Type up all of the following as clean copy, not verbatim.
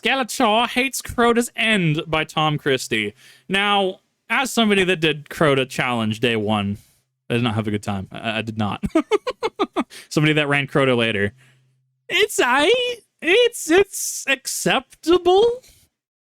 Skeletor hates Crota's End by Tom Christie. Now, as somebody that did Crota Challenge day one, I did not have a good time. I did not. Somebody that ran Crota later. It's acceptable.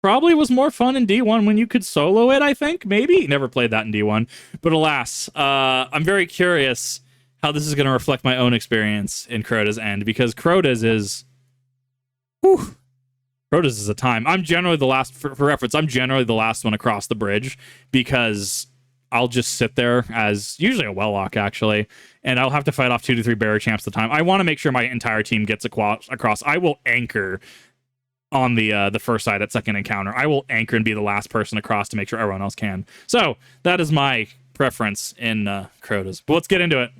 Probably was more fun in D1 when you could solo it, I think. Maybe. Never played that in D1. But alas, I'm very curious how this is going to reflect my own experience in Crota's End, because Crota's is... Whew. Crota's is a time. I'm generally the last, for reference, I'm generally the last one across the bridge, because I'll just sit there as usually a well-lock, actually, and I'll have to fight off 2 to 3 barrier champs at a time. I want to make sure my entire team gets across. I will anchor on the first side at second encounter. I will anchor and be the last person across to make sure everyone else can. So that is my preference in Crota's. But let's get into it.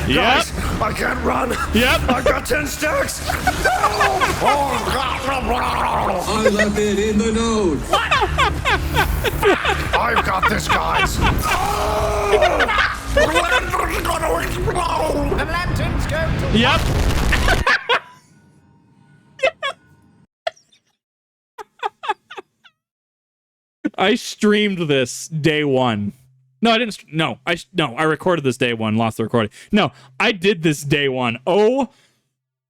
Yep. Guys, I can't run. Yep. I've got 10 stacks. I left it in the node. I've got this, guys. The lanterns go to... Yep. I streamed this day one. No, I didn't. No, I recorded this day one, lost the recording. No, I did this day one. Oh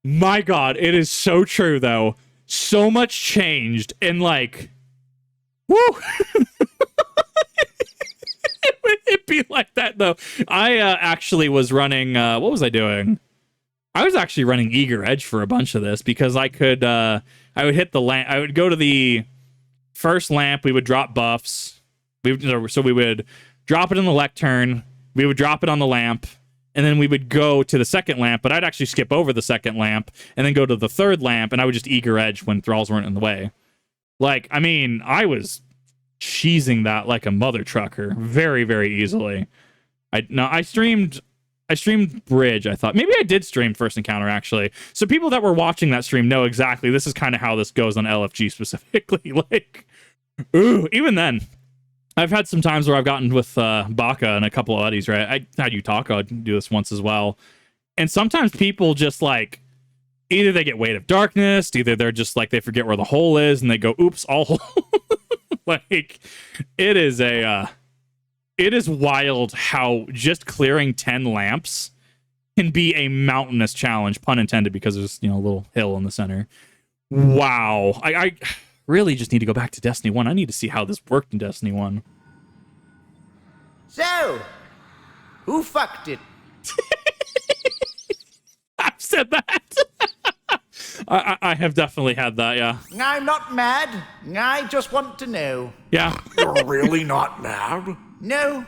my God. It is so true, though. So much changed, and like, woo. It'd be like that, though. I actually was running, what was I doing? I was actually running Eager Edge for a bunch of this, because I could, I would hit the lamp. I would go to the first lamp. We would drop buffs. So we would drop it in the lectern, we would drop it on the lamp, and then we would go to the second lamp, but I'd actually skip over the second lamp, and then go to the third lamp, and I would just Eager Edge when thralls weren't in the way. Like, I mean, I was cheesing that like a mother trucker very, very easily. I streamed Bridge, I thought. Maybe I did stream First Encounter, actually. So people that were watching that stream know exactly, this is kind of how this goes on LFG specifically. Like, ooh, even then, I've had some times where I've gotten with Baka and a couple of buddies, right? I had Utaka do this once as well. And sometimes people just like, either they get Weight of Darkness, either they're just like, they forget where the hole is and they go, oops, all hole. Like, it is wild how just clearing 10 lamps can be a mountainous challenge, pun intended, because there's, a little hill in the center. Wow. I really just need to go back to Destiny 1. I need to see how this worked in Destiny 1. So, who fucked it? I've said that. I have definitely had that, yeah. I'm not mad. I just want to know. Yeah. You're really not mad? No.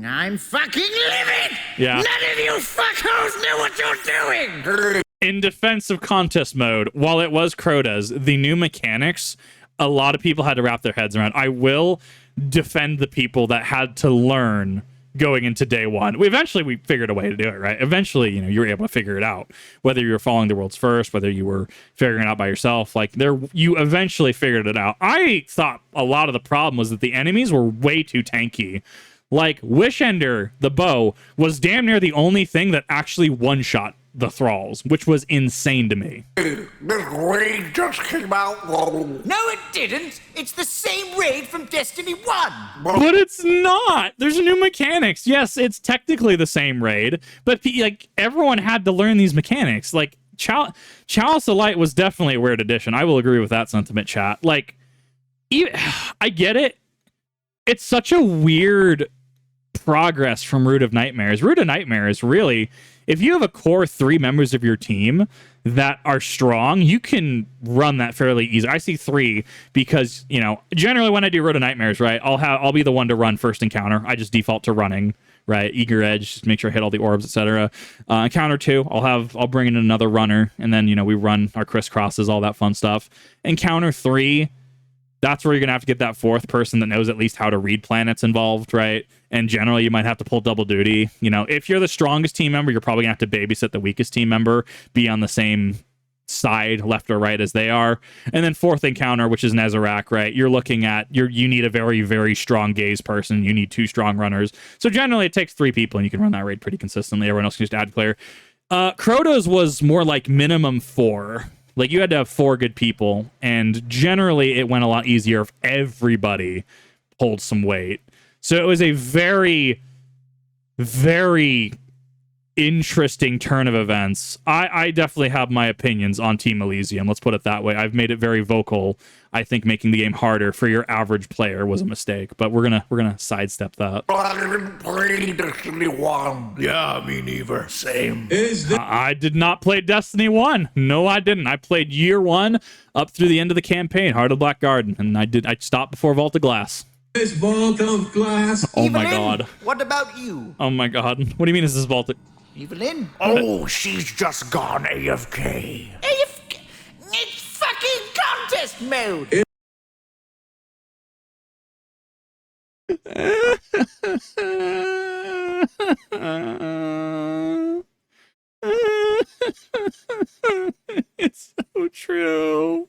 I'm fucking livid! Yeah. None of you fuckholes know what you're doing! In defense of contest mode, while it was Crota's, the new mechanics, a lot of people had to wrap their heads around. I will defend the people that had to learn going into day one. We figured a way to do it, right? Eventually, you were able to figure it out. Whether you were following the world's first, whether you were figuring it out by yourself, you eventually figured it out. I thought a lot of the problem was that the enemies were way too tanky. Like, Wishender, the bow, was damn near the only thing that actually one-shot the thralls, which was insane to me. This raid just came out. No, it didn't! It's the same raid from Destiny 1! But it's not! There's new mechanics. Yes, it's technically the same raid, but everyone had to learn these mechanics. Like, Chalice of Light was definitely a weird addition. I will agree with that sentiment, chat. Like, I get it. It's such a weird progress from Root of Nightmares. Root of Nightmares, really, if you have a core 3 members of your team that are strong, you can run that fairly easy. I see 3 because, generally when I do Root of Nightmares, right, I'll be the one to run First Encounter. I just default to running, right? Eager Edge, just make sure I hit all the orbs, etc. Encounter 2, I'll bring in another runner, and then, we run our crisscrosses, all that fun stuff. Encounter 3, that's where you're going to have to get that 4th person that knows at least how to read planets involved, right? And generally, you might have to pull double duty. If you're the strongest team member, you're probably going to have to babysit the weakest team member, be on the same side, left or right as they are. And then fourth encounter, which is Nezarec, right? You're looking at, you need a very, very strong gaze person. You need 2 strong runners. So generally it takes 3 people and you can run that raid pretty consistently. Everyone else can just add player. Crota's was more like minimum 4. Like you had to have 4 good people, and generally it went a lot easier if everybody pulled some weight. So it was a very, very interesting turn of events. I definitely have my opinions on Team Elysium. Let's put it that way. I've made it very vocal. I think making the game harder for your average player was a mistake, but we're gonna sidestep that. I didn't play Destiny 1. Yeah, me neither. Same. I did not play Destiny 1. No, I didn't. I played year 1 up through the end of the campaign, Heart of Black Garden, and I stopped before Vault of Glass. This vault of glass. Oh my Evelyn, god. What about you? Oh my god. What do you mean is this Vault of... Evelyn? Oh, she's just gone AFK. AFK. It's fucking contest mode. It's so true.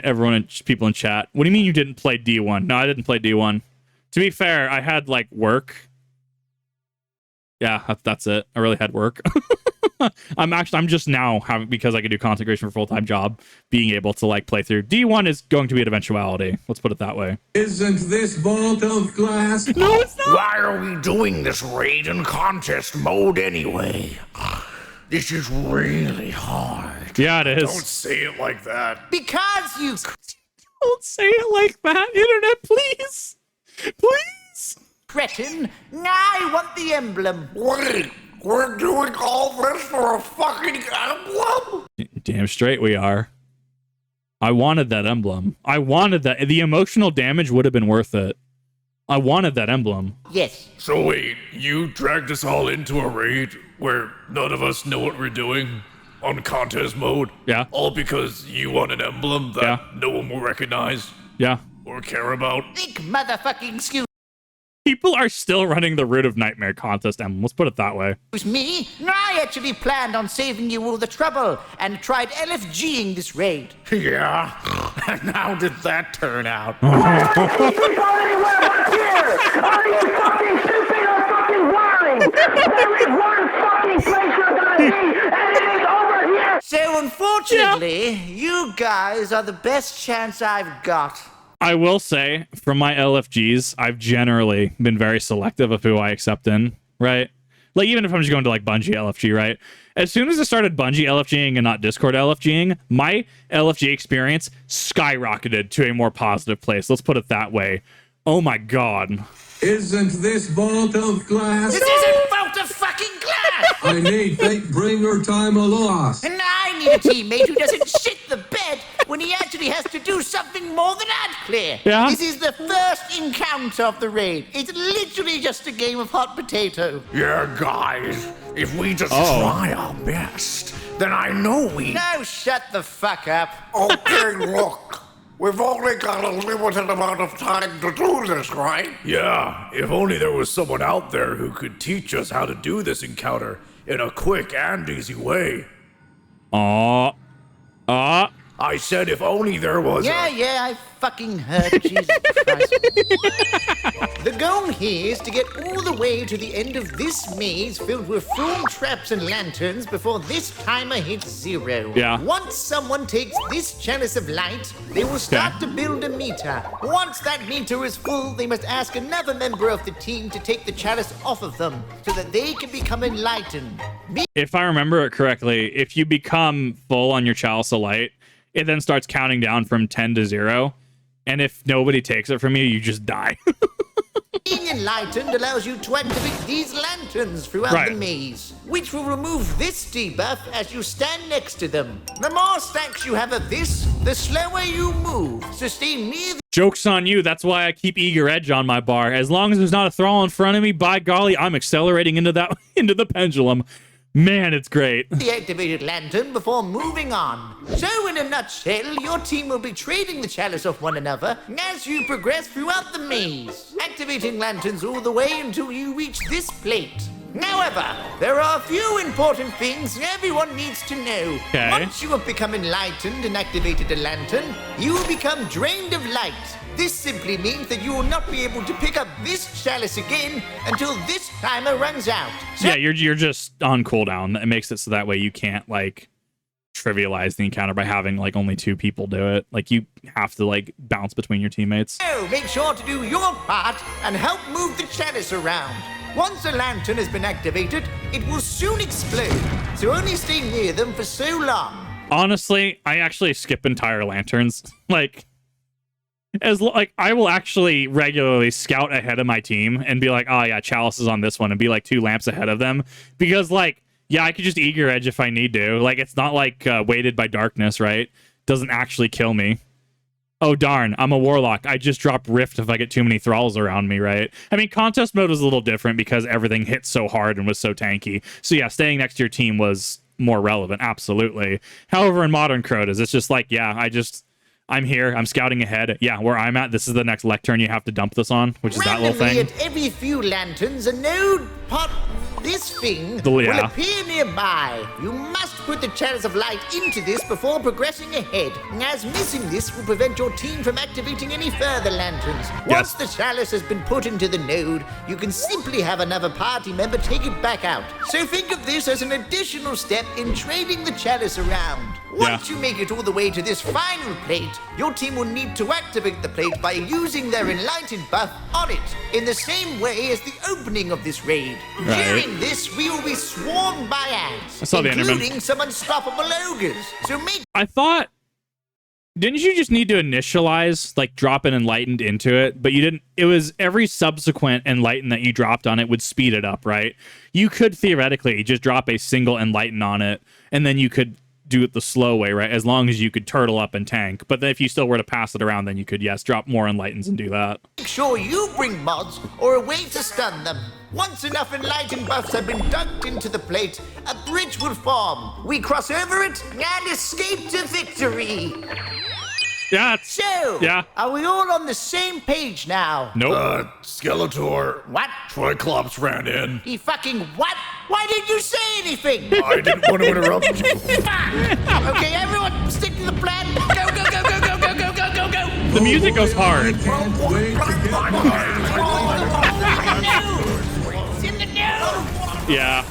Everyone, people in chat. What do you mean you didn't play D1? No, I didn't play D1. To be fair, I had like work. Yeah, that's it. I really had work. I'm just now having, because I can do content creation for a full-time job, being able to like play through. D1 is going to be an eventuality. Let's put it that way. Isn't this vault of glass? No, it's not. Why are we doing this raid and contest mode anyway? This is really hard. Yeah, it is. Don't say it like that. Because you... Don't say it like that, internet, please. Please. cretin. I want the emblem. Wait, we're doing all this for a fucking emblem? Damn straight we are. I wanted that emblem. I wanted that. The emotional damage would have been worth it. I wanted that emblem. Yes. So wait, you dragged us all into a raid where none of us know what we're doing on contest mode? Yeah. All because you want an emblem that Yeah. no one will recognize Yeah. or care about? Think motherfucking excuse People are still running the Root of Nightmare contest emblem. Let's put it that way. me. I actually planned on saving you all the trouble and tried LFGing this raid. Yeah. And how did that turn out? So unfortunately, you guys are the best chance I've got. I will say, from my LFGs, I've generally been very selective of who I accept in, right? Like, even if I'm just going to, like, Bungie LFG, right? As soon as I started Bungie LFGing and not Discord LFGing, my LFG experience skyrocketed to a more positive place. Let's put it that way. Oh my god. Isn't this vault of glass? This isn't Vault of fucking glass! I need Fatebringer time a loss. And I need a teammate who doesn't shit the bed when he actually has to do something more than ad clear. Yeah? This is the first encounter of the raid. It's literally just a game of hot potato. Yeah, guys, if we just Oh. try our best, then I know we... Now shut the fuck up. Okay, look. We've only got a limited amount of time to do this, right? Yeah, if only there was someone out there who could teach us how to do this encounter in a quick and easy way. I said if only there was Yeah, I fucking heard. Jesus Christ. The goal here is to get all the way to the end of this maze filled with foam traps and lanterns before this timer hits 0. Yeah. Once someone takes this chalice of light, they will start to build a meter. Once that meter is full, they must ask another member of the team to take the chalice off of them so that they can become enlightened. If I remember it correctly, if you become full on your Chalice of Light, it then starts counting down from 10 to 0. And if nobody takes it from you, you just die. Being enlightened allows you to activate these lanterns throughout Right. the maze, which will remove this debuff as you stand next to them. The more stacks you have of this, the slower you move, so stay near Joke's on you. That's why I keep Eager Edge on my bar. As long as there's not a thrall in front of me, by golly, I'm accelerating into that into the pendulum. Man, it's great. the activated lantern before moving on. So in a nutshell, your team will be trading the chalice off one another as you progress throughout the maze, activating lanterns all the way until you reach this plate. However, there are a few important things everyone needs to know. Okay. Once you have become enlightened and activated a lantern, you will become drained of light. This simply means that you will not be able to pick up this chalice again until this timer runs out. So Yeah, you're just on cooldown. It makes it so that way you can't like trivialize the encounter by having like only 2 people do it. Like you have to like bounce between your teammates. make sure to do your part and help move the chalice around. Once a lantern has been activated, it will soon explode, so only stay near them for so long. Honestly, I actually skip entire lanterns. Like I will actually regularly scout ahead of my team and be like, oh yeah, chalice is on this one, and be like 2 lamps ahead of them, because like, yeah, I could just eager edge if I need to. Like, it's not like weighted by darkness, right? Doesn't actually kill me. Oh darn, I'm a warlock. I just drop rift if I get too many thralls around me, right? I mean, contest mode was a little different because everything hit so hard and was so tanky. So yeah, staying next to your team was more relevant, absolutely. However, in modern Crotas, it's just like, yeah, I'm here. I'm scouting ahead. Yeah, where I'm at, this is the next lectern you have to dump this on, which is that little thing. At every few lanterns, a node pot. This thing Yeah. will appear nearby. You must put the chalice of light into this before progressing ahead, as missing this will prevent your team from activating any further lanterns. Once the chalice has been put into the node, you can simply have another party member take it back out. So think of this as an additional step in trading the chalice around. Once you make it all the way to this final plate, your team will need to activate the plate by using their enlightened buff on it, in the same way as the opening of this raid. During this, we will be swarmed by ants, I saw the including some unstoppable ogres. So I thought, didn't you just need to initialize, like drop an enlightened into it? But you didn't. It was every subsequent enlighten that you dropped on it would speed it up, right? You could theoretically just drop a single enlighten on it, and then you could do it the slow way, right? As long as you could turtle up and tank. But then if you still were to pass it around, then you could, yes, drop more enlightens and do that. make sure you bring mods or a way to stun them. Once enough enlightened buffs have been dunked into the plate, a bridge will form. We cross over it and escape to victory. Yeah. So, are we all on the same page now? Nope. Skeletor. What? Triclops ran in. He fucking what? Why didn't you say anything? I didn't want to interrupt you. Okay, everyone, stick to the plan. Go, go, go, go, go, go, go, go, go, go. The music goes hard. Can't wait to get It's in the news. Yeah.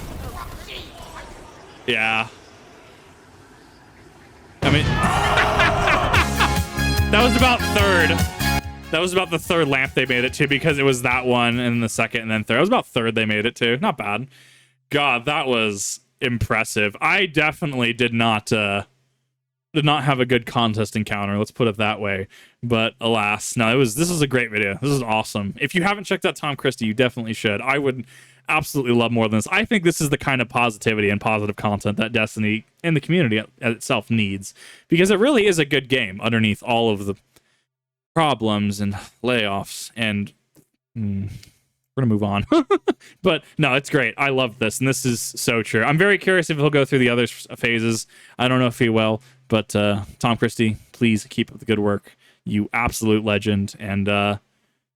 Yeah. I mean, that was about third. That was about the third lamp they made it to, because it was that one and the second and then third. It was about third they made it to. Not bad. God, that was impressive. I definitely did not have a good contest encounter. Let's put it that way. But alas, no, this is a great video. This is awesome. If you haven't checked out Tom Christie, you definitely should. I would absolutely love more than this. I think this is the kind of positivity and positive content that Destiny and the community itself needs, because it really is a good game underneath all of the problems and layoffs. And we're gonna move on. But no, it's great. I love this, and this is so true. I'm very curious if he'll go through the other phases. I don't know if he will, but Tom Christie, please keep up the good work. You absolute legend, and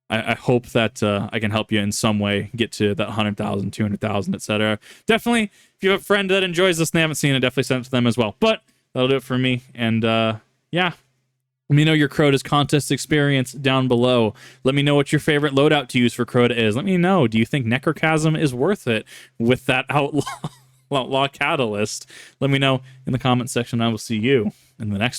I hope that I can help you in some way get to that 100,000, 200,000, etc. Definitely, if you have a friend that enjoys this and they haven't seen it, definitely send it to them as well. But that'll do it for me. And yeah, let me know your Crota's contest experience down below. Let me know what your favorite loadout to use for Crota is. Let me know, do you think Necrochasm is worth it with that outlaw catalyst? Let me know in the comment section. I will see you in the next